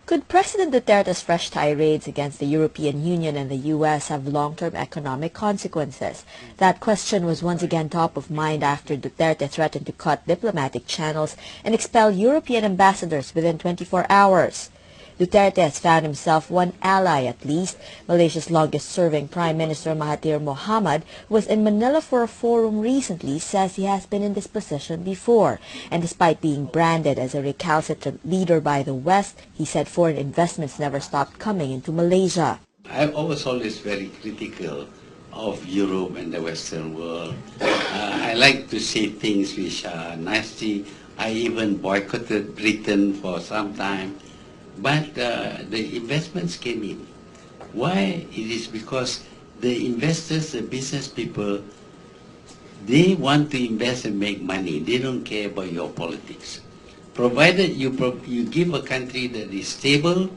Could President Duterte's fresh tirades against the European Union and the U.S. have long-term economic consequences? That question was once again top of mind after Duterte threatened to cut diplomatic channels and expel European ambassadors within 24 hours. Duterte has found himself one ally at least. Malaysia's longest-serving Prime Minister Mohathir Mohamad, who was in Manila for a forum recently, says he has been in this position before. And despite being branded as a recalcitrant leader by the West, he said foreign investments never stopped coming into Malaysia. I was always very critical of Europe and the Western world. I like to say things which are nasty. I even boycotted Britain for some time. But the investments came in. Why? It is because the investors, the business people, they want to invest and make money. They don't care about your politics. Provided you give a country that is stable,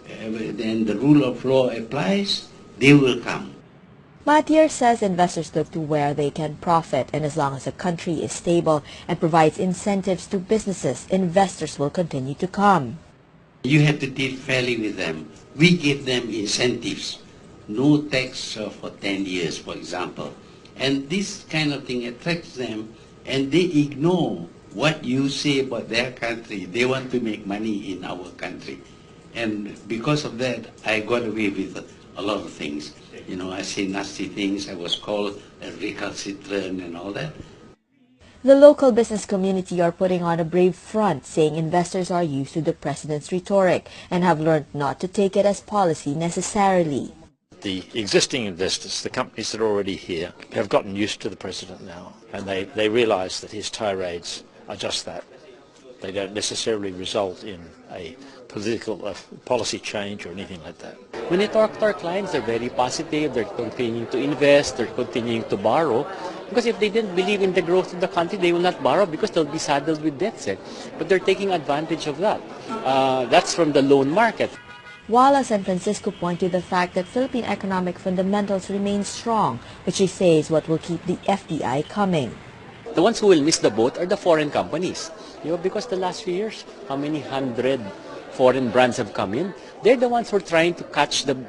then the rule of law applies, they will come. Mohathir says investors look to where they can profit, and as long as a country is stable and provides incentives to businesses, investors will continue to come. You have to deal fairly with them. We give them incentives. No tax for 10 years, for example. And this kind of thing attracts them, and they ignore what you say about their country. They want to make money in our country. And because of that, I got away with a lot of things. You know, I say nasty things. I was called a recalcitrant and all that. The local business community are putting on a brave front, saying investors are used to the president's rhetoric and have learned not to take it as policy necessarily. The existing investors, the companies that are already here, have gotten used to the president now, and they realize that his tirades are just that. They don't necessarily result in a political policy change or anything like that. When we talk to our clients, they're very positive, they're continuing to invest, they're continuing to borrow. Because if they didn't believe in the growth of the country, they will not borrow because they'll be saddled with debts. But they're taking advantage of that. That's from the loan market. Wallace and Francisco point to the fact that Philippine economic fundamentals remain strong, which he says is what will keep the FDI coming. The ones who will miss the boat are the foreign companies. Because the last few years, how many hundred foreign brands have come in? They're the ones who are trying to catch the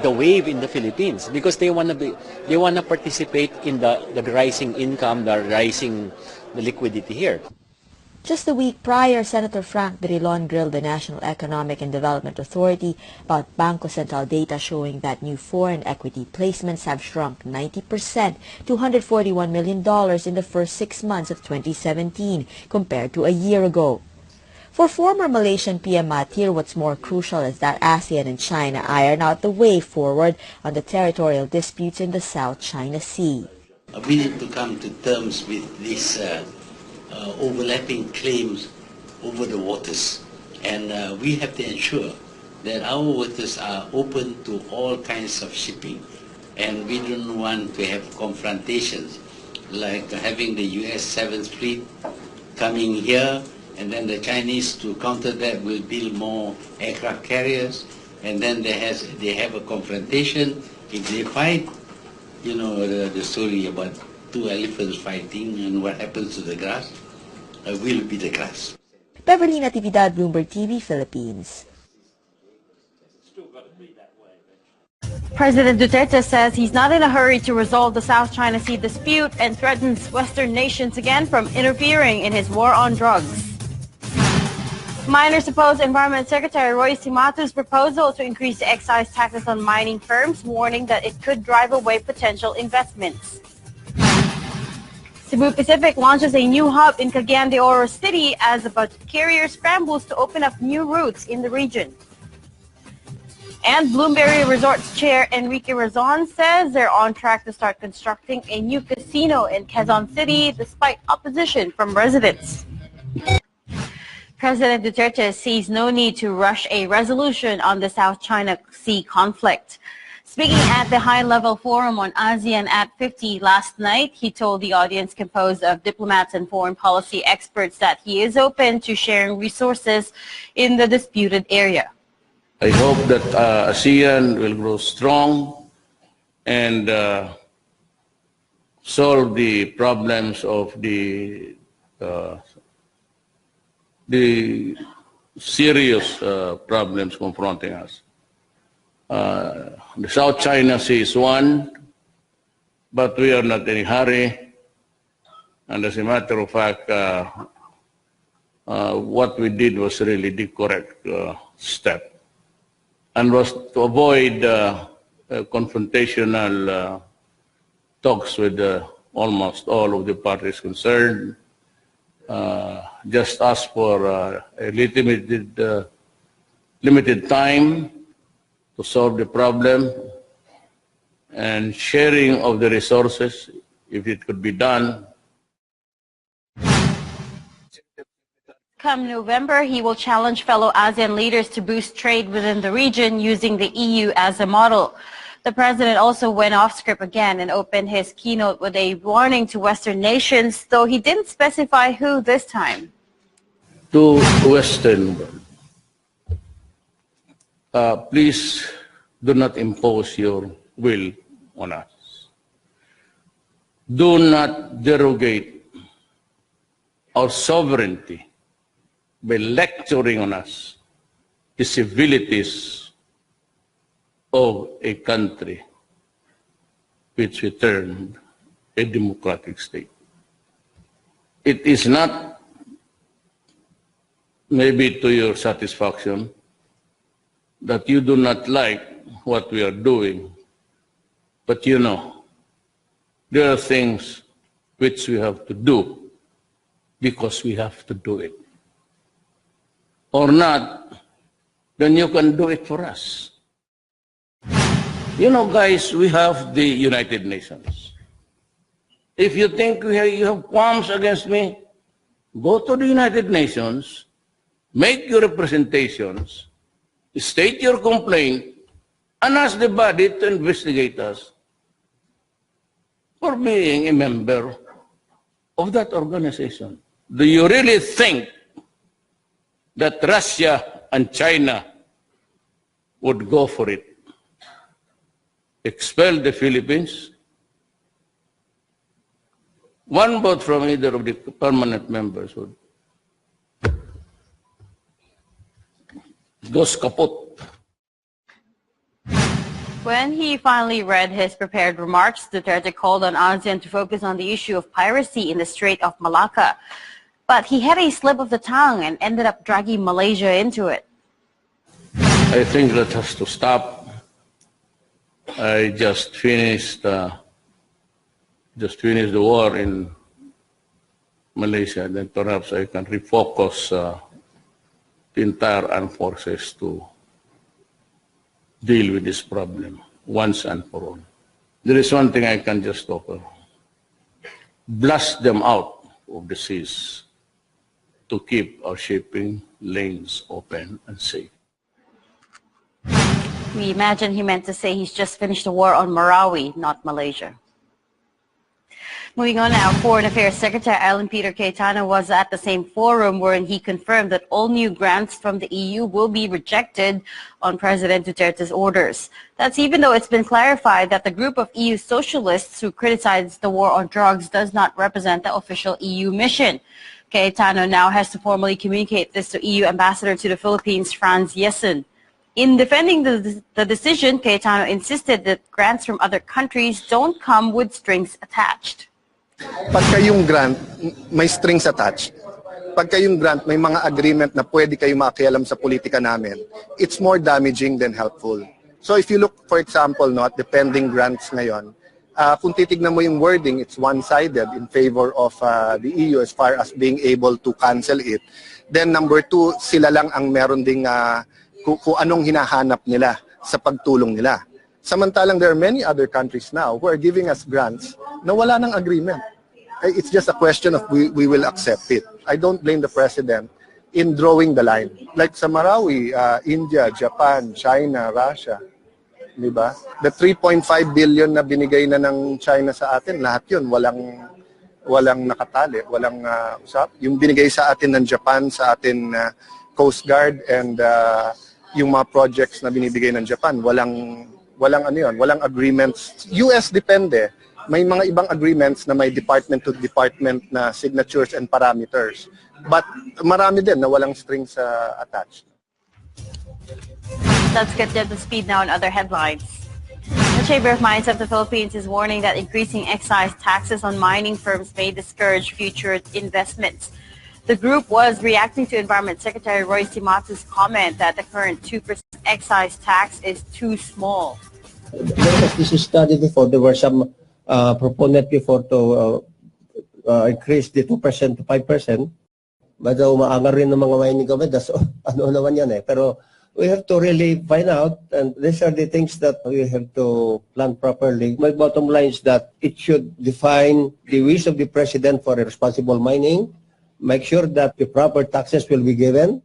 wave in the Philippines because they want to participate in the rising income, the liquidity here. Just a week prior, Senator Frank Drilon grilled the National Economic and Development Authority about Bangko Sentral data showing that new foreign equity placements have shrunk 90% to $141 million in the first 6 months of 2017 compared to a year ago. For former Malaysian PM Mohathir, what's more crucial is that ASEAN and China iron out the way forward on the territorial disputes in the South China Sea. We need to come to terms with these overlapping claims over the waters. And we have to ensure that our waters are open to all kinds of shipping. And we don't want to have confrontations like having the US 7th Fleet coming here, and then the Chinese, to counter that, will build more aircraft carriers, and then they have a confrontation. If they fight, you know the story about two elephants fighting and what happens to the grass will be the grass. Beverly Natividad, Bloomberg TV, Philippines. President Duterte says he's not in a hurry to resolve the South China Sea dispute and threatens Western nations again from interfering in his war on drugs. Miners oppose Environment Secretary Roy Cimatu's proposal to increase the excise taxes on mining firms, warning that it could drive away potential investments. Cebu Pacific launches a new hub in Cagayan de Oro City as the budget carrier scrambles to open up new routes in the region. And Bloomberry Resorts chair Enrique Razon says they're on track to start constructing a new casino in Quezon City despite opposition from residents. President Duterte sees no need to rush a resolution on the South China Sea conflict. Speaking at the high-level forum on ASEAN at 50 last night, he told the audience composed of diplomats and foreign policy experts that he is open to sharing resources in the disputed area. I hope that ASEAN will grow strong and solve the problems of the serious problems confronting us. The South China Sea is one, but we are not in a hurry. And as a matter of fact, what we did was really the correct step, and was to avoid confrontational talks with almost all of the parties concerned. Just ask for a limited time to solve the problem, and sharing of the resources, if it could be done. Come November, he will challenge fellow ASEAN leaders to boost trade within the region using the EU as a model. The president also went off script again and opened his keynote with a warning to Western nations, though he didn't specify who this time. To Western world, please do not impose your will on us. Do not derogate our sovereignty by lecturing on us the civilities of a country which we termed a democratic state. It is not maybe to your satisfaction that you do not like what we are doing, but you know, there are things which we have to do because we have to do it. Or not, then you can do it for us. You know, guys, we have the United Nations. If you think you have qualms against me, go to the United Nations, make your representations, state your complaint, and ask the body to investigate us for being a member of that organization. Do you really think that Russia and China would go for it? Expel the Philippines? One vote from either of the permanent members would goes kaput. When he finally read his prepared remarks, Duterte called on ASEAN to focus on the issue of piracy in the Strait of Malacca. But he had a slip of the tongue and ended up dragging Malaysia into it. I think that has to stop. I just finished the war in Malaysia, then perhaps I can refocus the entire armed forces to deal with this problem once and for all. There is one thing I can just offer. Blast them out of the seas to keep our shipping lanes open and safe. We imagine he meant to say he's just finished the war on Marawi, not Malaysia. Moving on now, Foreign Affairs Secretary Alan Peter Cayetano was at the same forum wherein he confirmed that all new grants from the EU will be rejected on President Duterte's orders. That's even though it's been clarified that the group of EU socialists who criticized the war on drugs does not represent the official EU mission. Cayetano now has to formally communicate this to EU Ambassador to the Philippines, Franz Jessen. In defending the decision, Cayetano insisted that grants from other countries don't come with strings attached. Pagka yung grant, may strings attached. Pagka yung grant, may mga agreement na pwede kayo makialam sa politika namin, it's more damaging than helpful. So if you look, for example, no, at the pending grants ngayon, kung titignan mo yung wording, it's one-sided in favor of the EU as far as being able to cancel it. Then number two, sila lang ang meron ding kung anong hinahanap nila sa pagtulong nila. Samantalang there are many other countries now who are giving us grants na wala ng agreement. It's just a question of we will accept it. I don't blame the President in drawing the line. Like sa Marawi, India, Japan, China, Russia. Diba? The 3.5 billion na binigay na ng China sa atin, lahat yun, walang nakatali, walang usap. Yung binigay sa atin ng Japan, sa atin Coast Guard, and yung mga projects na binibigay ng Japan, walang ano yun, walang agreements. US depende. May mga ibang agreements na may department to department na signatures and parameters. But marami din na walang strings attached. Let's get up to speed now on other headlines. The Chamber of Mines of the Philippines is warning that increasing excise taxes on mining firms may discourage future investments. The group was reacting to Environment Secretary Roy Simatu's comment that the current 2% excise tax is too small. This is studied before. There were some proponents before to increase the 2% to 5%. But umaangar rin ng mga mining government. That's ano naman yan eh. Pero we have to really find out, and these are the things that we have to plan properly. My bottom line is that it should define the wish of the president for responsible mining, make sure that the proper taxes will be given.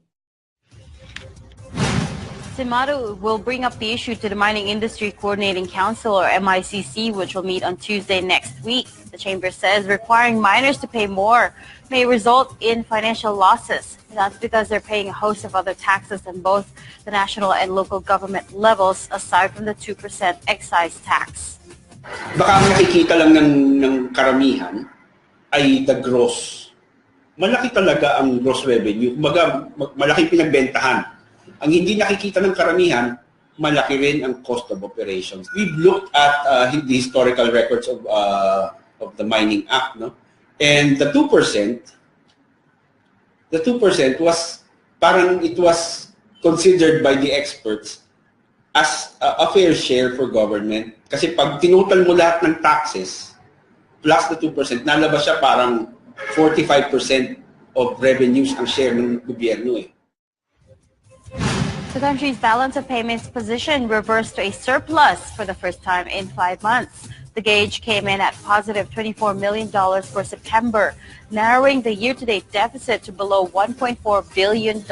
Simatu will bring up the issue to the Mining Industry Coordinating Council, or MICC, which will meet on Tuesday next week. The chamber says requiring miners to pay more may result in financial losses. That's because they're paying a host of other taxes on both the national and local government levels, aside from the 2% excise tax. Baka nakikita lang ng karamihan ay the gross. Malaki talaga ang gross revenue. Kumbaga, malaking pinagbentahan. Ang hindi nakikita ng karamihan, malaki rin ang cost of operations. We've looked at the historical records of the Mining Act, no? And the 2% was parang it was considered by the experts as a fair share for government. Kasi pag tinutal mo lahat ng taxes plus the 2%, nalabas siya parang 45% of revenues ang share ng gobyerno eh. The country's balance of payments position reversed to a surplus for the first time in 5 months. The gauge came in at positive $24 million for September, narrowing the year-to-date deficit to below $1.4 billion.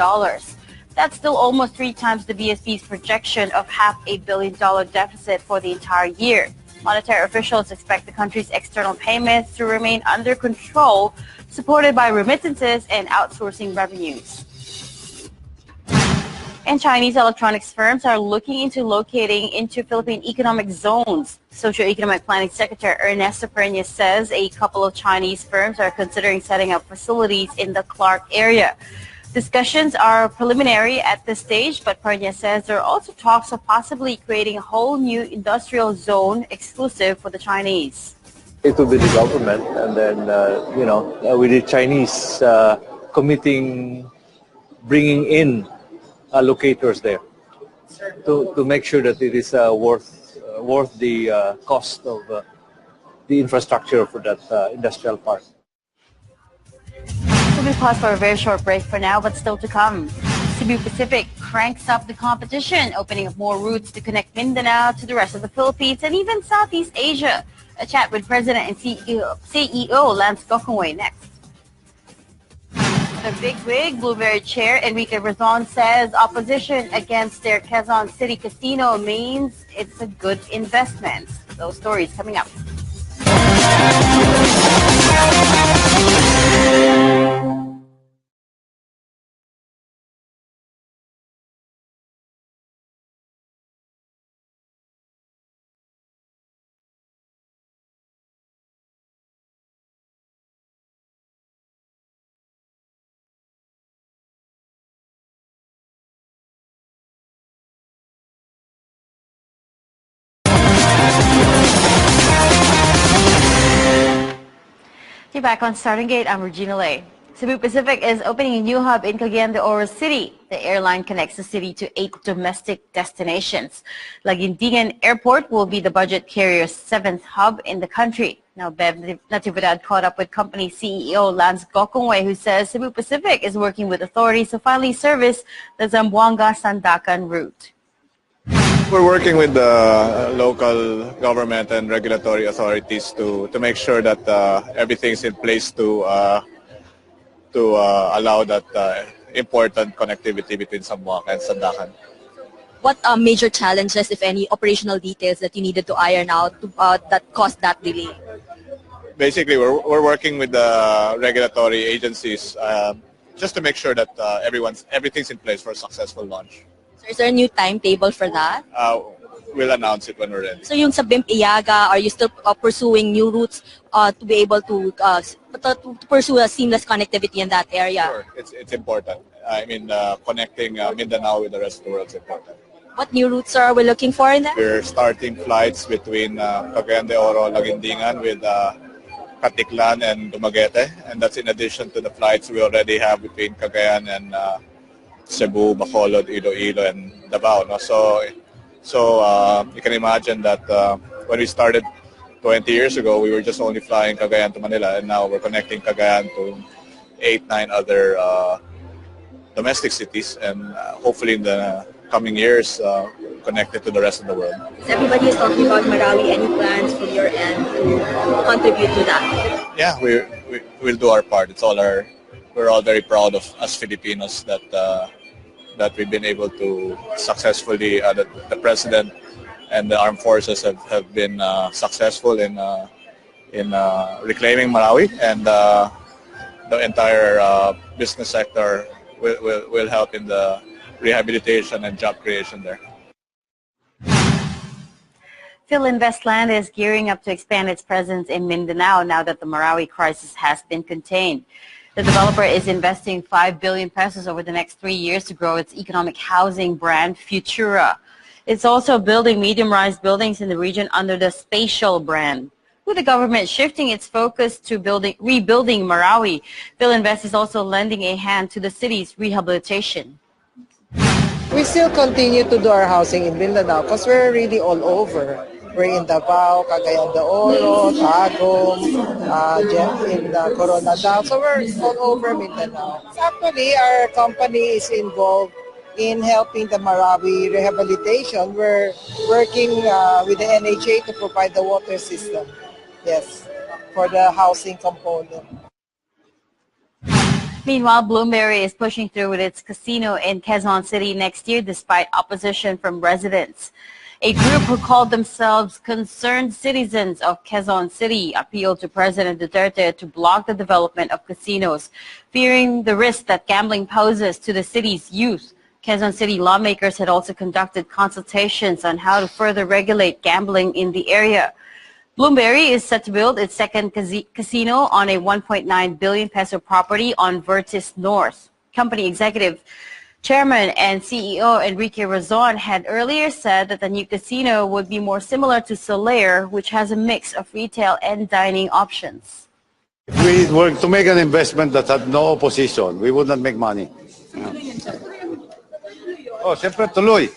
That's still almost 3 times the BSP's projection of $500 million deficit for the entire year. Monetary officials expect the country's external payments to remain under control, supported by remittances and outsourcing revenues. And Chinese electronics firms are looking into locating into Philippine economic zones. Socio-Economic Planning Secretary Ernesto Pernia says a couple of Chinese firms are considering setting up facilities in the Clark area. Discussions are preliminary at this stage, but Pernia says there are also talks of possibly creating a whole new industrial zone exclusive for the Chinese. It will be the government, and then, with the Chinese committing, bringing in locators there to make sure that it is worth the cost of the infrastructure for that industrial park. So we pause for a very short break for now, but still to come. Cebu Pacific cranks up the competition, opening up more routes to connect Mindanao to the rest of the Philippines and even Southeast Asia. A chat with President and CEO Lance Gokongwei next. The bigwig Blueberry Chair Enrique Razon says opposition against their Quezon City casino means it's a good investment. Those stories coming up. You're back on Starting Gate. I'm Regina Lay. Cebu Pacific is opening a new hub in Cagayan de Oro City. The airline connects the city to 8 domestic destinations. Laguindingan Airport will be the budget carrier's 7th hub in the country. Now, Bev Natividad caught up with company CEO Lance Gokongwei, who says Cebu Pacific is working with authorities to finally service the Zamboanga-Sandakan route. We're working with the local government and regulatory authorities to make sure that everything's in place to allow that important connectivity between Zamboanga and Sandakan. What major challenges, if any, operational details that you needed to iron out that caused that delay? Basically, we're working with the regulatory agencies just to make sure that everything's in place for a successful launch. So is there a new timetable for that? we'll announce it when we're ready. So yung sa BIMP Iaga, are you still pursuing new routes to be able to pursue a seamless connectivity in that area? Sure, it's important. I mean, connecting Mindanao with the rest of the world is important. What new routes are we looking for in there? We're starting flights between Cagayan de Oro, Laguindingan with Katiklan and Dumaguete, and that's in addition to the flights we already have between Cagayan and Cebu, Bacolod, Iloilo, and Davao. No? So you can imagine that when we started 20 years ago, we were just only flying Cagayan to Manila, and now we're connecting Cagayan to 8-9 other domestic cities, and hopefully in the coming years, connected to the rest of the world. Everybody is talking about Marawi. Any plans from your end to contribute to that? Yeah, we'll do our part. We're all very proud of us Filipinos that we've been able to successfully, the president and the armed forces have been successful in reclaiming Marawi, and the entire business sector will help in the rehabilitation and job creation there. Philinvestland is gearing up to expand its presence in Mindanao now that the Marawi crisis has been contained. The developer is investing 5 billion pesos over the next 3 years to grow its economic housing brand, Futura. It's also building medium-rise buildings in the region under the Spatial brand. With the government shifting its focus to rebuilding Marawi, Philinvest is also lending a hand to the city's rehabilitation. We still continue to do our housing in Mindanao because we're really all over. We're in Davao, Cagayan de Oro, Tagum, in Coronadal. So we're all over Mindanao. Actually, our company is involved in helping the Marawi rehabilitation. We're working with the NHA to provide the water system. Yes, for the housing component. Meanwhile, Bloomberry is pushing through with its casino in Quezon City next year despite opposition from residents. A group who called themselves Concerned Citizens of Quezon City appealed to President Duterte to block the development of casinos, fearing the risk that gambling poses to the city's youth. Quezon City lawmakers had also conducted consultations on how to further regulate gambling in the area. Bloomberry is set to build its second casino on a 1.9 billion peso property on Vertis North. Company executive chairman and CEO Enrique Razon had earlier said that the new casino would be more similar to Solaire, which has a mix of retail and dining options. If we were to make an investment that had no opposition, we would not make money. Oh, siyempre tuloy.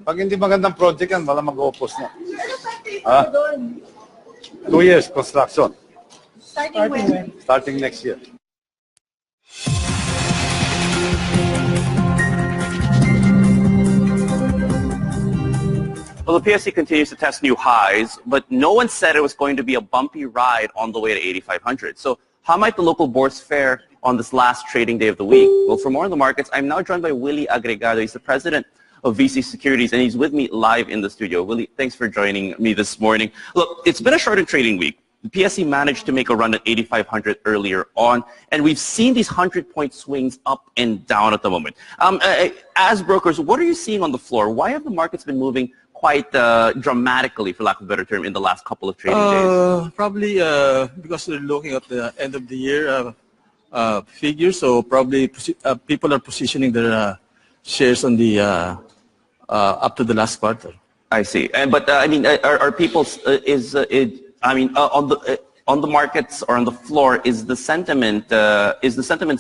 Pag hindi magandang project yan, wala mag-oppose na. 2 years construction. Starting when? Starting next year. Well, the PSC continues to test new highs, but no one said it was going to be a bumpy ride on the way to 8,500. So how might the local bourse fare on this last trading day of the week? Well, for more on the markets, I'm now joined by Willie Agregado. He's the president of VC Securities, and he's with me live in the studio. Willie, thanks for joining me this morning. Look, it's been a shorter trading week. The PSC managed to make a run at 8,500 earlier on, and we've seen these 100-point swings up and down at the moment. As brokers, what are you seeing on the floor? Why have the markets been moving quite dramatically, for lack of a better term, in the last couple of trading days? Probably because we're looking at the end of the year figures, so probably people are positioning their shares on the up to the last quarter. I see. But I mean, are people on the markets or on the floor, is the sentiment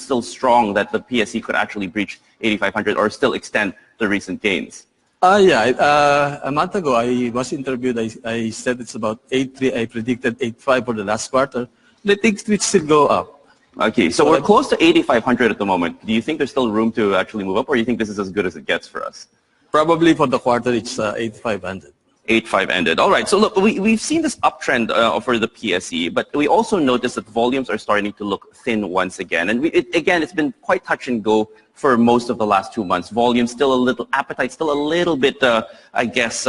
still strong that the PSC could actually breach 8,500 or still extend the recent gains? Yeah. A month ago, I was interviewed. I said it's about 8.3. I predicted 8.5 for the last quarter. I think it will still go up. Okay, so we're close to 8,500 at the moment. Do you think there's still room to actually move up, or do you think this is as good as it gets for us? Probably for the quarter, it's 8,500. 8.5 ended. All right. So look, we've seen this uptrend for the PSE, but we also noticed that volumes are starting to look thin once again. And again, it's been quite touch and go for most of the last 2 months. Volume still a little, appetite still a little bit, I guess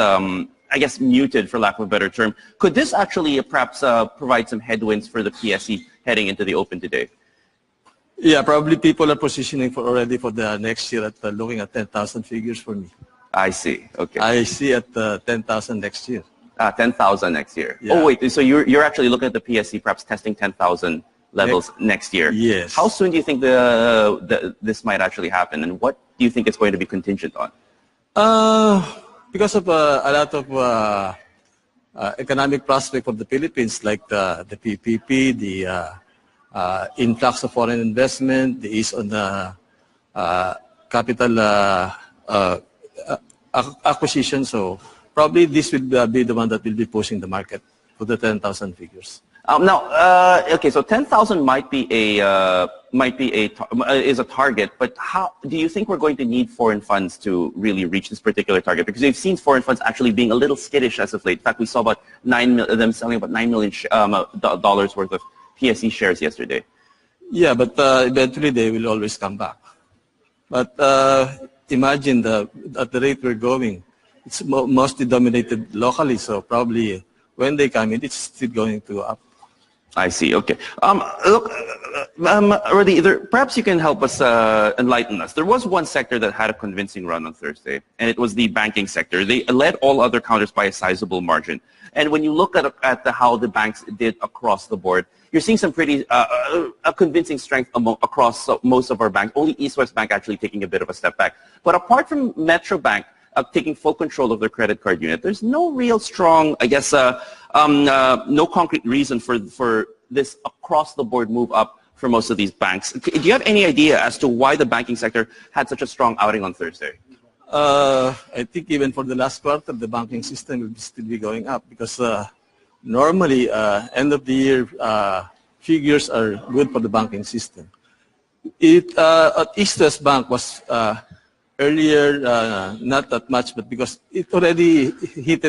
muted, for lack of a better term. Could this actually perhaps provide some headwinds for the PSE heading into the open today? Yeah, probably people are positioning already for the next year at looking at 10,000 figures for me. I see. Okay. I see at 10,000 next year. 10,000 next year. Yeah. Oh wait, so you're actually looking at the PSC perhaps testing 10,000 levels next year. Yes. How soon do you think this might actually happen, and what do you think it's going to be contingent on? Because of a lot of economic prospect for the Philippines, like the PPP, the influx of foreign investment, the ease on the capital acquisition. So probably this will be the one that will be pushing the market to the 10,000 figures. Now, okay, so 10,000 might be is a target, but how do you think we're going to need foreign funds to really reach this particular target? Because we've seen foreign funds actually being a little skittish as of late. In fact, we saw about them selling about $9 million dollars worth of PSE shares yesterday. Yeah, but eventually they will always come back. But imagine at the rate we're going, it's mostly dominated locally, so probably when they come in, it's still going to up. I see. Okay. Look, Rudy, perhaps you can help us enlighten us. There was one sector that had a convincing run on Thursday, and it was the banking sector. They led all other counters by a sizable margin. And when you look at how the banks did across the board, you're seeing some pretty a convincing strength across most of our banks. Only East West Bank actually taking a bit of a step back. But apart from Metro Bank taking full control of their credit card unit, there's no real strong, I guess, no concrete reason for this across-the-board move up for most of these banks. Do you have any idea as to why the banking sector had such a strong outing on Thursday? I think even for the last quarter, the banking system will still be going up because normally end of the year figures are good for the banking system. At East West Bank was earlier not that much, but because it already hit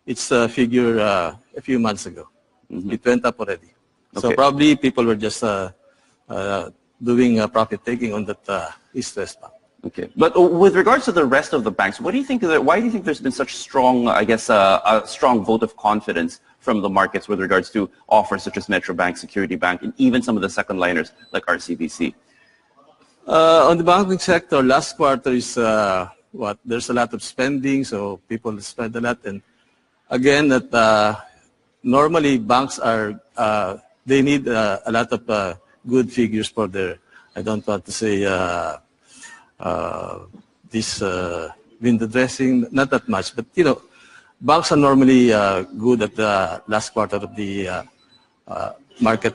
its figure a few months ago. Mm-hmm. It went up already. Okay. So probably people were just doing profit taking on that East West Bank. Okay, but with regards to the rest of the banks, what do you think? Why do you think there's been such strong, I guess, a strong vote of confidence from the markets with regards to offers such as Metro Bank, Security Bank, and even some of the second liners like RCBC? On the banking sector, last quarter is there's a lot of spending, so people spend a lot, and again that normally banks are they need a lot of good figures for their. I don't want to say. This window dressing, not that much, but banks are normally good at the last quarter of the market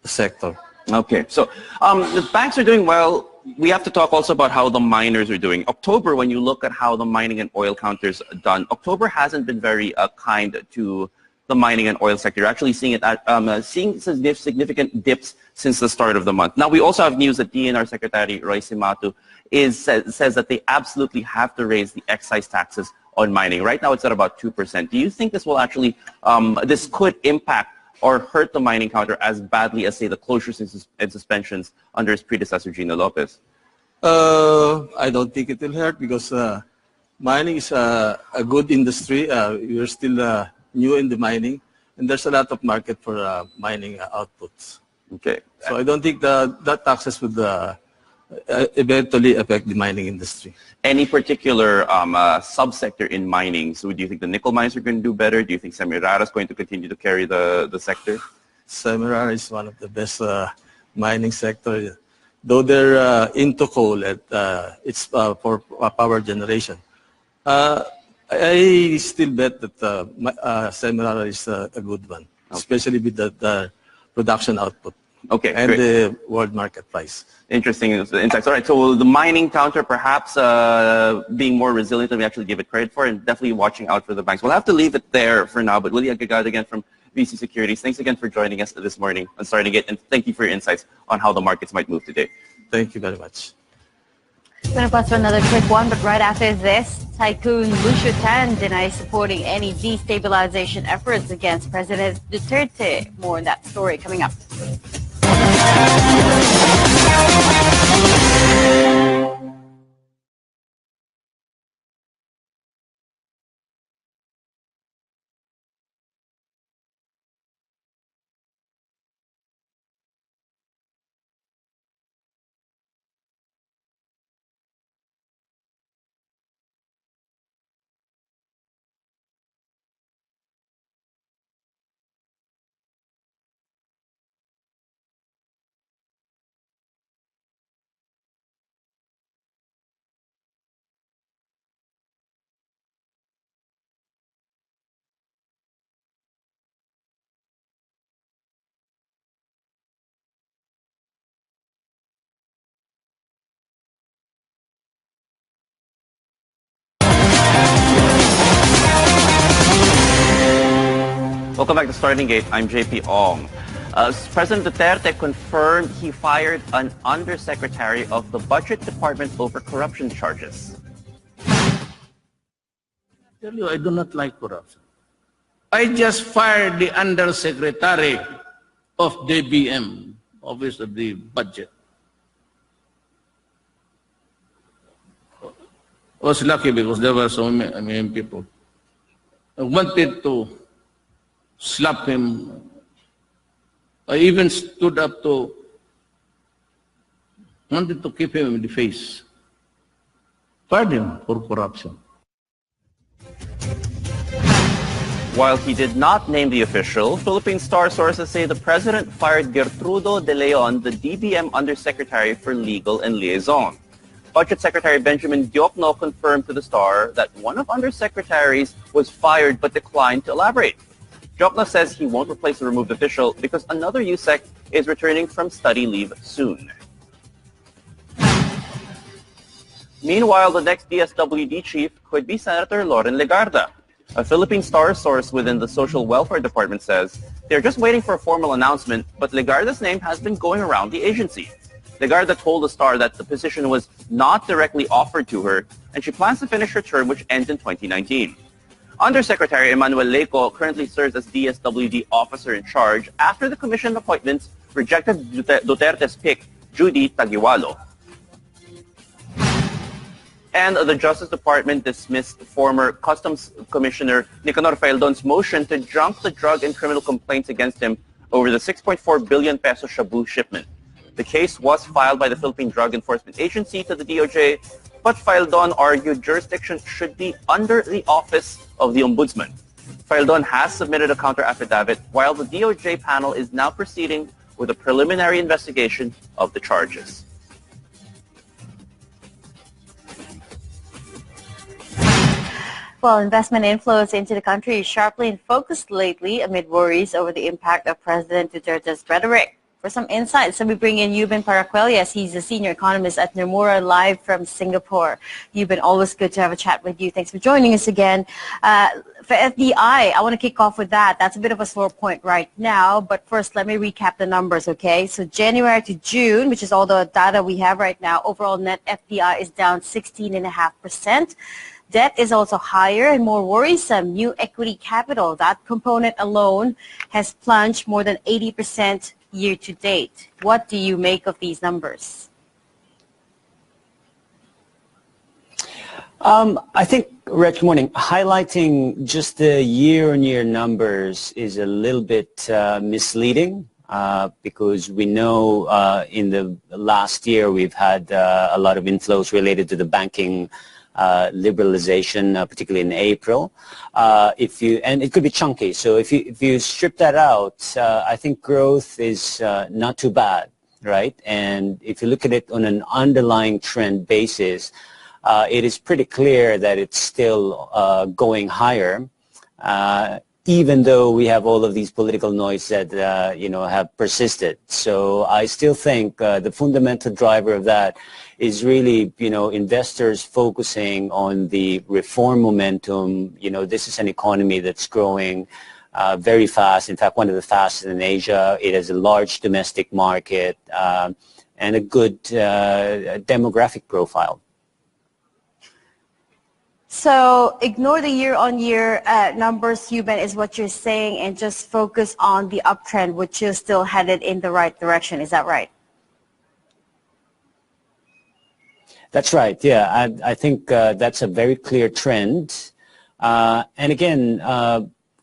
sector. Okay, so the banks are doing well. We have to talk also about how the miners are doing. October, when you look at how the mining and oil counters done, October hasn't been very kind to the mining and oil sector. You're actually seeing it seeing significant dips since the start of the month. Now, we also have news that DNR Secretary Roy Simatu says that they absolutely have to raise the excise taxes on mining. Right now, it's at about 2%. Do you think this will actually, this could impact or hurt the mining counter as badly as, say, the closures and suspensions under his predecessor, Gino Lopez? I don't think it will hurt because mining is a good industry. We're still new in the mining, and there's a lot of market for mining outputs. Okay. So I don't think that taxes would eventually affect the mining industry. Any particular subsector in mining? So do you think the nickel mines are going to do better? Do you think Semirara is going to continue to carry the sector? Semirara is one of the best mining sector. Though they're into coal, it's for power generation. I still bet that Semirara is a good one, okay, especially with the production output. Okay, and great. The world market price. Interesting insights. All right, so the mining counter perhaps being more resilient than we actually give it credit for, and definitely watching out for the banks. We'll have to leave it there for now, but Willie Agagad again from VC Securities, thanks again for joining us this morning on Starting It, and thank you for your insights on how the markets might move today. Thank you very much. We're going to pause for another quick one, but right after this, Tycoon Lucio Tan denies supporting any destabilization efforts against President Duterte. More on that story coming up. Welcome back to Starting Gate. I'm JP Ong. President Duterte confirmed he fired an undersecretary of the Budget Department over corruption charges. Tell you, I do not like corruption. I just fired the undersecretary of DBM, Office of the Budget. I was lucky because there were so many people. I wanted to slap him. I even stood up to, wanted to keep him in the face. Fired him for corruption. While he did not name the official, Philippine Star sources say the president fired Gertrudo De Leon, the DBM Undersecretary for Legal and Liaison. Budget Secretary Benjamin Diokno confirmed to the Star that one of undersecretaries was fired but declined to elaborate. Diokno says he won't replace the removed official because another USEC is returning from study leave soon. Meanwhile, the next DSWD chief could be Senator Loren Legarda. A Philippine Star source within the Social Welfare Department says they're just waiting for a formal announcement, but Legarda's name has been going around the agency. Legarda told the Star that the position was not directly offered to her, and she plans to finish her term, which ends in 2019. Undersecretary Emmanuel Leco currently serves as DSWD officer in charge after the commission appointments rejected Duterte's pick, Judy Taguiwalo. And the Justice Department dismissed former Customs Commissioner Nicanor Faeldon's motion to junk the drug and criminal complaints against him over the 6.4 billion peso shabu shipment. The case was filed by the Philippine Drug Enforcement Agency to the DOJ, but Faeldon argued jurisdiction should be under the Office of the Ombudsman. Faeldon has submitted a counter-affidavit, while the DOJ panel is now proceeding with a preliminary investigation of the charges. Well, investment inflows into the country is sharply in focus lately amid worries over the impact of President Duterte's rhetoric. For some insights, we bring in Euben Paracuellas. He's a senior economist at Nomura, live from Singapore. Euben, always good to have a chat with you. Thanks for joining us again. For FDI, I want to kick off with that. That's a bit of a sore point right now, but first let me recap the numbers, okay? So January to June, which is all the data we have right now, overall net FDI is down 16.5%. Debt is also higher and more worrisome. New equity capital, that component alone has plunged more than 80% year to date. What do you make of these numbers? I think, Red, good morning. Highlighting just the year-on-year numbers is a little bit misleading because we know in the last year we've had a lot of inflows related to the banking liberalization, particularly in April. And it could be chunky. So if you strip that out, I think growth is not too bad, right? And if you look at it on an underlying trend basis, it is pretty clear that it's still going higher, even though we have all of these political noise that have persisted. So I still think the fundamental driver of that is really, investors focusing on the reform momentum. This is an economy that's growing very fast. In fact, one of the fastest in Asia. It has a large domestic market and a good demographic profile. So ignore the year-on-year numbers, Euben, is what you're saying, and just focus on the uptrend, which is still headed in the right direction. Is that right? That's right, yeah. I think that's a very clear trend. And again,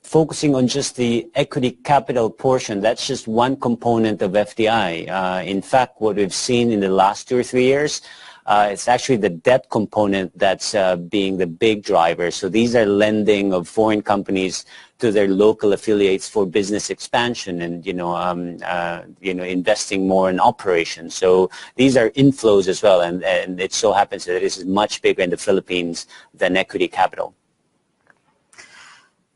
focusing on just the equity capital portion, that's just one component of FDI. In fact, what we've seen in the last 2 or 3 years, it's actually the debt component that's being the big driver. So these are lending of foreign companies to their local affiliates for business expansion and investing more in operations. So these are inflows as well, and it so happens that this is much bigger in the Philippines than equity capital.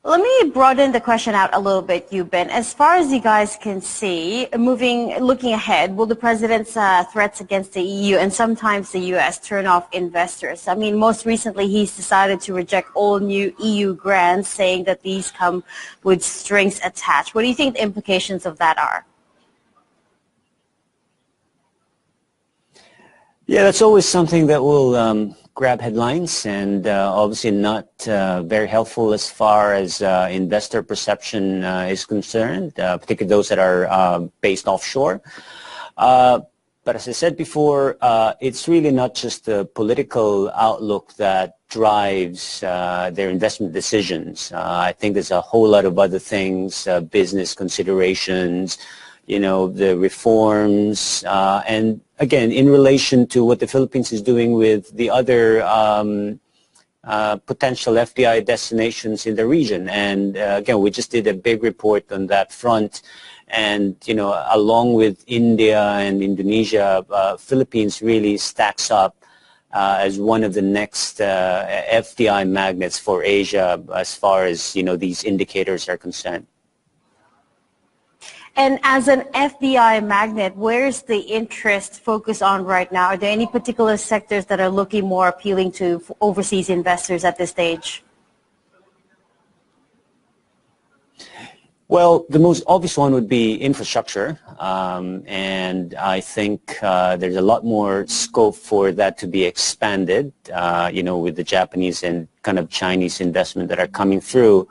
Let me broaden the question out a little bit, Yuben. As far as you guys can see, looking ahead, will the president's threats against the EU and sometimes the US turn off investors? I mean, most recently he's decided to reject all new EU grants, saying that these come with strings attached. What do you think the implications of that are? Yeah, that's always something that will grab headlines and obviously not very helpful as far as investor perception is concerned, particularly those that are based offshore. But as I said before, it's really not just the political outlook that drives their investment decisions. I think there's a whole lot of other things, business considerations, you know, the reforms, and again, in relation to what the Philippines is doing with the other potential FDI destinations in the region. And again, we just did a big report on that front. And, you know, along with India and Indonesia, Philippines really stacks up as one of the next FDI magnets for Asia as far as, you know, these indicators are concerned. And as an FDI magnet, where's the interest focused on right now? Are there any particular sectors that are looking more appealing to overseas investors at this stage? Well, the most obvious one would be infrastructure, and I think there's a lot more scope for that to be expanded, you know, with the Japanese and kind of Chinese investment that are coming through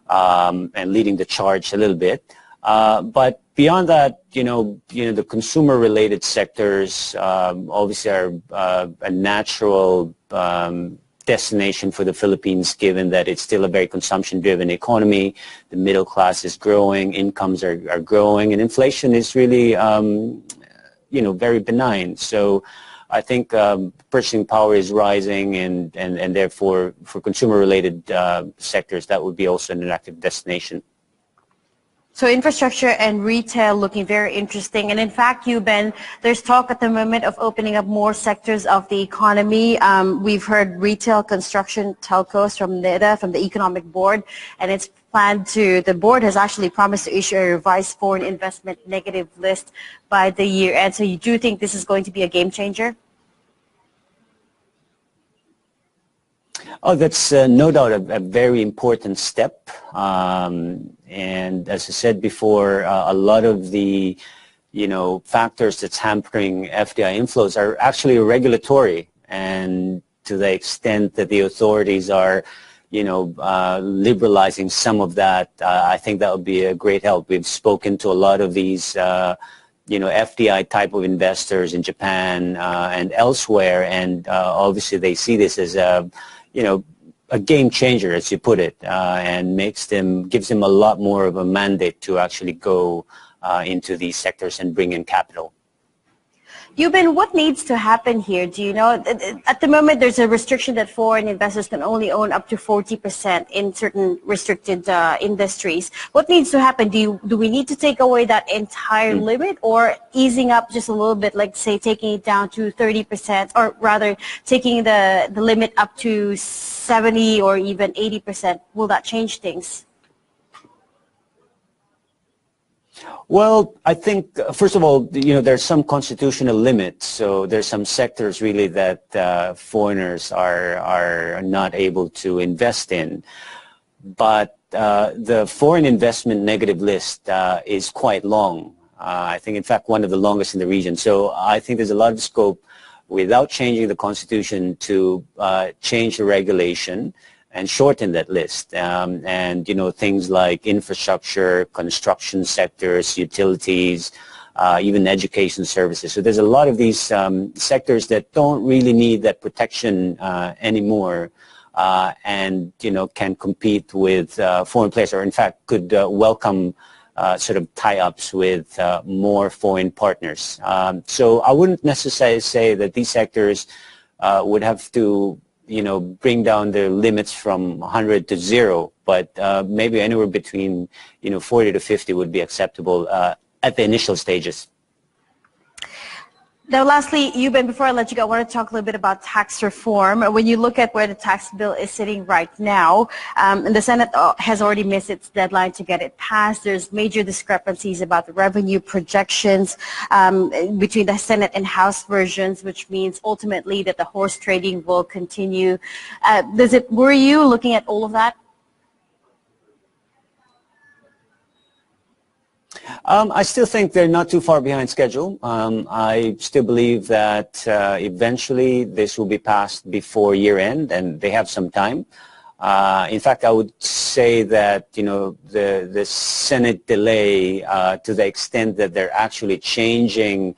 and leading the charge a little bit. But beyond that, you know, the consumer-related sectors obviously are a natural destination for the Philippines, given that it's still a very consumption-driven economy. The middle class is growing, incomes are growing, and inflation is really, you know, very benign. So I think purchasing power is rising, and therefore, for consumer-related sectors, that would be also an attractive destination. So infrastructure and retail looking very interesting. And in fact, Yuben, there's talk at the moment of opening up more sectors of the economy. We've heard retail, construction, telcos from NIDA, from the Economic Board, and it's planned to, the board has actually promised to issue a revised foreign investment negative list by the year end. So you do think this is going to be a game changer? Oh, that's no doubt a very important step. And as I said before, a lot of the, you know, factors that's hampering FDI inflows are actually regulatory. And to the extent that the authorities are, you know, liberalizing some of that, I think that would be a great help. We've spoken to a lot of these, you know, FDI type of investors in Japan and elsewhere, and obviously they see this as a, you know, a game changer, as you put it, and gives them a lot more of a mandate to actually go into these sectors and bring in capital. Yuben, what needs to happen here? Do you know, at the moment there's a restriction that foreign investors can only own up to 40% in certain restricted industries. What needs to happen? Do we need to take away that entire limit, or easing up just a little bit, like say taking it down to 30%, or rather taking the limit up to 70 or even 80%? Will that change things? Well, I think, first of all, you know, there's some constitutional limits. So there's some sectors really that foreigners are not able to invest in. But the foreign investment negative list is quite long. I think, in fact, one of the longest in the region. So I think there's a lot of scope without changing the constitution to change the regulation and shorten that list. And, you know, things like infrastructure, construction sectors, utilities, even education services. So there's a lot of these sectors that don't really need that protection anymore, and, you know, can compete with foreign players, or in fact could welcome sort of tie-ups with more foreign partners. So I wouldn't necessarily say that these sectors would have to, you know, bring down the limits from 100 to 0, but maybe anywhere between, you know, 40 to 50 would be acceptable at the initial stages. Now, lastly, Yuben, before I let you go, I want to talk a little bit about tax reform. When you look at where the tax bill is sitting right now, and the Senate has already missed its deadline to get it passed. There's major discrepancies about the revenue projections between the Senate and House versions, which means ultimately that the horse trading will continue. Does it worry you looking at all of that? I still think they're not too far behind schedule. I still believe that eventually this will be passed before year end, and they have some time. In fact, I would say that the Senate delay, to the extent that they're actually changing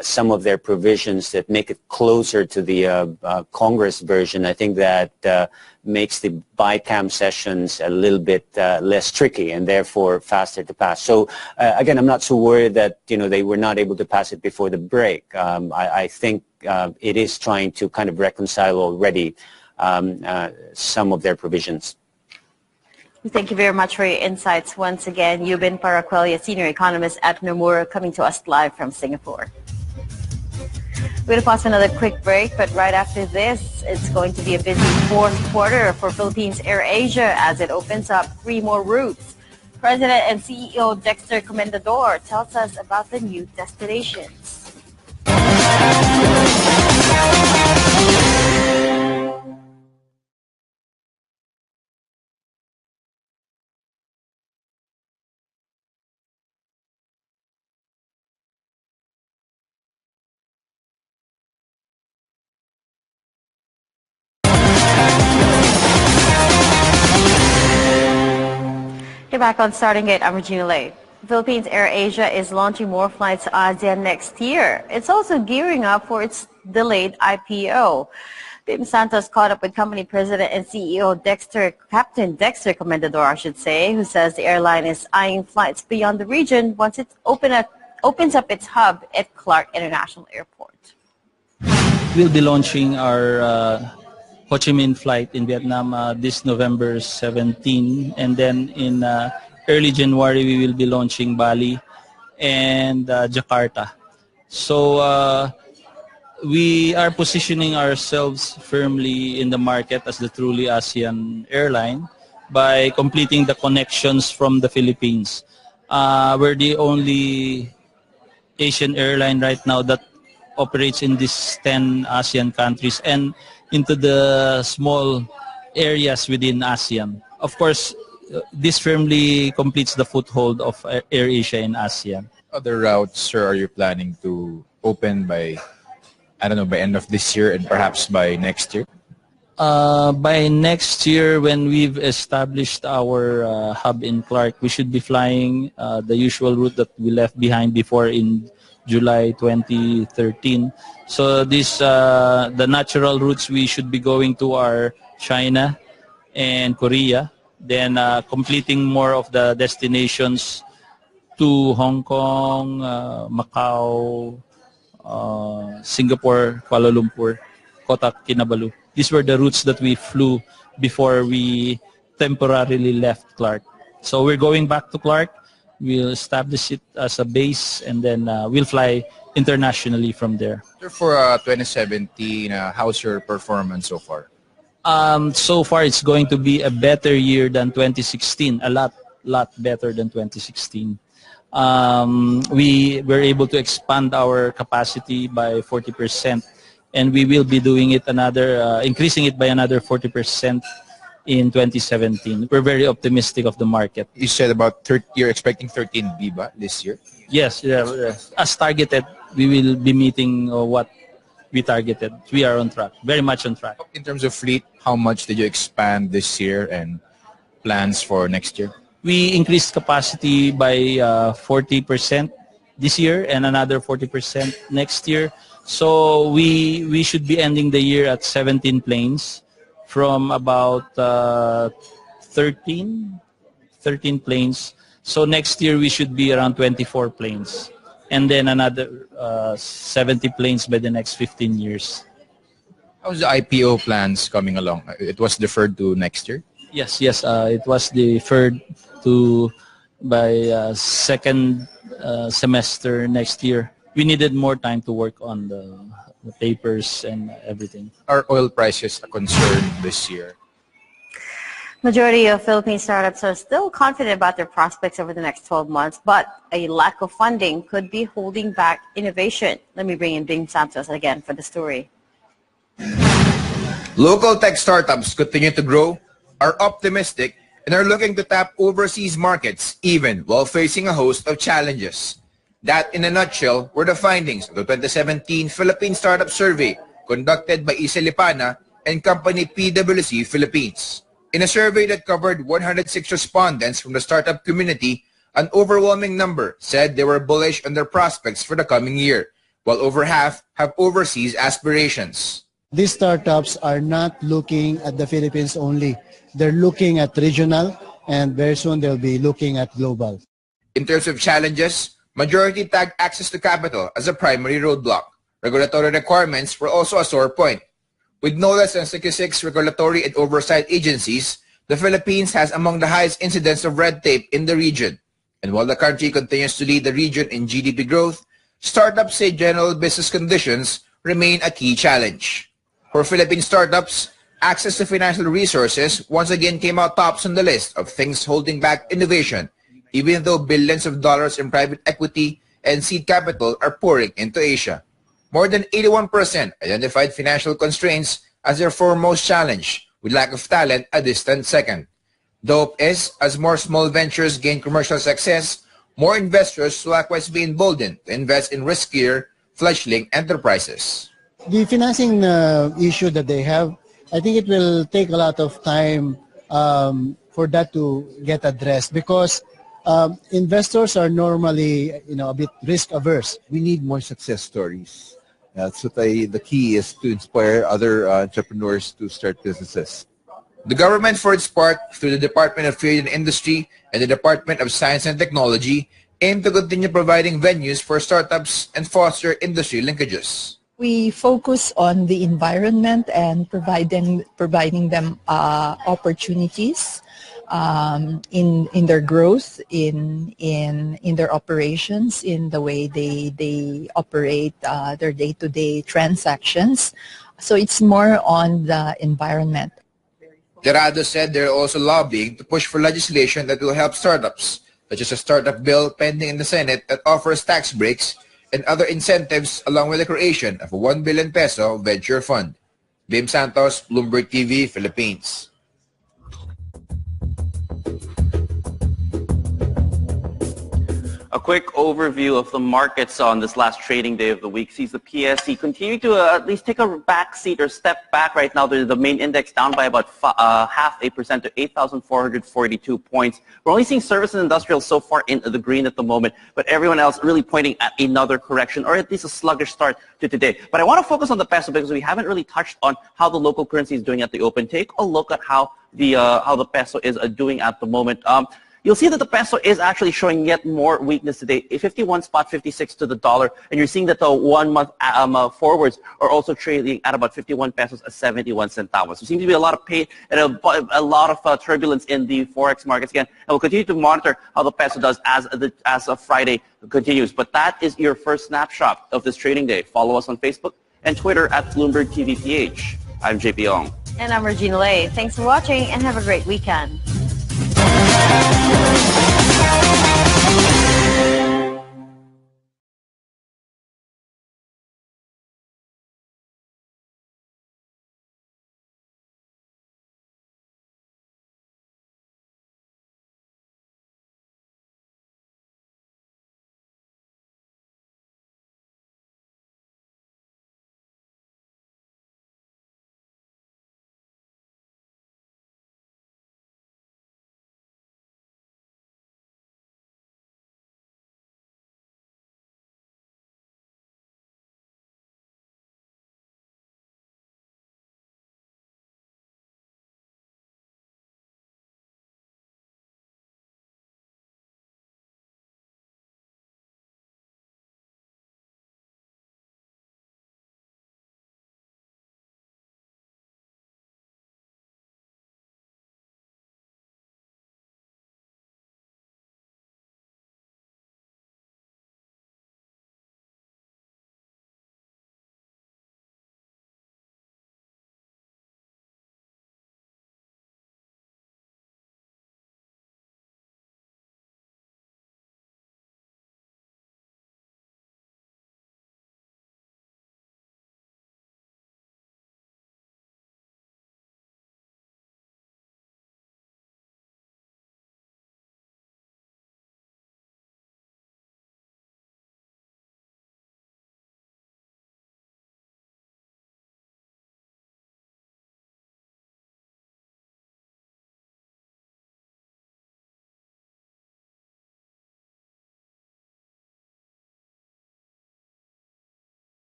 some of their provisions that make it closer to the Congress version, I think that makes the BICAM sessions a little bit less tricky and therefore faster to pass. So again, I'm not so worried that they were not able to pass it before the break. I think it is trying to kind of reconcile already some of their provisions. Thank you very much for your insights once again. Yuben Paraquelia, Senior Economist at Nomura, coming to us live from Singapore. We're going to pause for another quick break, but right after this, it's going to be a busy fourth quarter for Philippines Air Asia as it opens up 3 more routes. President and CEO Dexter Comendador tells us about the new destinations. You're back on Starting Gate. I'm Regina Lay. Philippines Air Asia is launching more flights to ASEAN next year. It's also gearing up for its delayed IPO. Bim Santos caught up with company president and CEO Captain Dexter Comendador, I should say, who says the airline is eyeing flights beyond the region once it opens up its hub at Clark International Airport. We'll be launching our Ho Chi Minh flight in Vietnam this November 17, and then in early January we will be launching Bali and Jakarta. So we are positioning ourselves firmly in the market as the truly ASEAN airline by completing the connections from the Philippines. We're the only Asian airline right now that operates in these 10 ASEAN countries and into the small areas within ASEAN. Of course, this firmly completes the foothold of Air Asia in ASEAN. Other routes, sir, are you planning to open by, I don't know, by end of this year and perhaps by next year? By next year, when we've established our hub in Clark, we should be flying the usual route that we left behind before in July 2013. So the natural routes we should be going to are China and Korea, then completing more of the destinations to Hong Kong, Macau, Singapore, Kuala Lumpur, Kotak, Kinabalu. These were the routes that we flew before we temporarily left Clark. So we're going back to Clark. We'll establish it as a base, and then we'll fly internationally from there. For 2017, how's your performance so far? So far, it's going to be a better year than 2016, a lot better than 2016. We were able to expand our capacity by 40%, and we will be doing it increasing it by another 40% in 2017. We're very optimistic of the market. You said about you're expecting 13B this year? Yes, as targeted, we will be meeting what we targeted. We are on track, very much on track. In terms of fleet, how much did you expand this year and plans for next year? We increased capacity by 40% this year and another 40% next year. So we should be ending the year at 17 planes from about 13 planes. So next year we should be around 24 planes. And then another 70 planes by the next 15 years. How's the IPO plans coming along? It was deferred to next year? Yes. It was deferred by second semester next year. we needed more time to work on the papers and everything. Are oil prices a concern this year? Majority of Philippine startups are still confident about their prospects over the next 12 months, but a lack of funding could be holding back innovation. Let me bring in Bing Santos again for the story. Local tech startups continue to grow, are optimistic, and are looking to tap overseas markets even while facing a host of challenges. That, in a nutshell, were the findings of the 2017 Philippine Startup Survey conducted by Isa Lipana and company PwC Philippines. In a survey that covered 106 respondents from the startup community, an overwhelming number said they were bullish on their prospects for the coming year, while over half have overseas aspirations. These startups are not looking at the Philippines only. They're looking at regional, and very soon they'll be looking at global. In terms of challenges, majority tagged access to capital as a primary roadblock. Regulatory requirements were also a sore point. With no less than 66 regulatory and oversight agencies, the Philippines has among the highest incidence of red tape in the region. And while the country continues to lead the region in GDP growth, startups say general business conditions remain a key challenge. For Philippine startups, access to financial resources once again came out tops on the list of things holding back innovation, even though billions of dollars in private equity and seed capital are pouring into Asia. More than 81% identified financial constraints as their foremost challenge, with lack of talent a distant second. The hope is, as more small ventures gain commercial success, more investors will likewise be emboldened to invest in riskier, fledgling enterprises. The financing issue that they have, I think it will take a lot of time for that to get addressed, because investors are normally, a bit risk averse. We need more success stories. That's what the key is, to inspire other entrepreneurs to start businesses. The government, for its part, through the Department of Trade and Industry and the Department of Science and Technology, aim to continue providing venues for startups and foster industry linkages. We focus on the environment and providing them opportunities in their growth, in their operations, in the way they operate their day-to-day transactions. So it's more on the environment. Tirado said they're also lobbying to push for legislation that will help startups, such as a startup bill pending in the Senate that offers tax breaks and other incentives, along with the creation of a 1 billion peso venture fund. Bim Santos, Bloomberg TV, Philippines. A quick overview of the markets on this last trading day of the week sees the PSE continue to at least take a back seat or step back right now. The main index down by about 0.5% to 8,442 points. We're only seeing service and industrial so far in the green at the moment, but everyone else really pointing at another correction or at least a sluggish start to today. But I want to focus on the peso because we haven't really touched on how the local currency is doing at the open. Take a look at how the peso is doing at the moment. You'll see that the peso is actually showing yet more weakness today, 51.56 to the dollar, and you're seeing that the 1 month forwards are also trading at about 51 pesos as 71 centavos. So seems to be a lot of pain and a lot of turbulence in the forex markets again, and we'll continue to monitor how the peso does as Friday continues. But that is your first snapshot of this trading day. Follow us on Facebook and Twitter at Bloomberg TVPH. I'm JP Ong. And I'm Regina Lay. Thanks for watching and have a great weekend.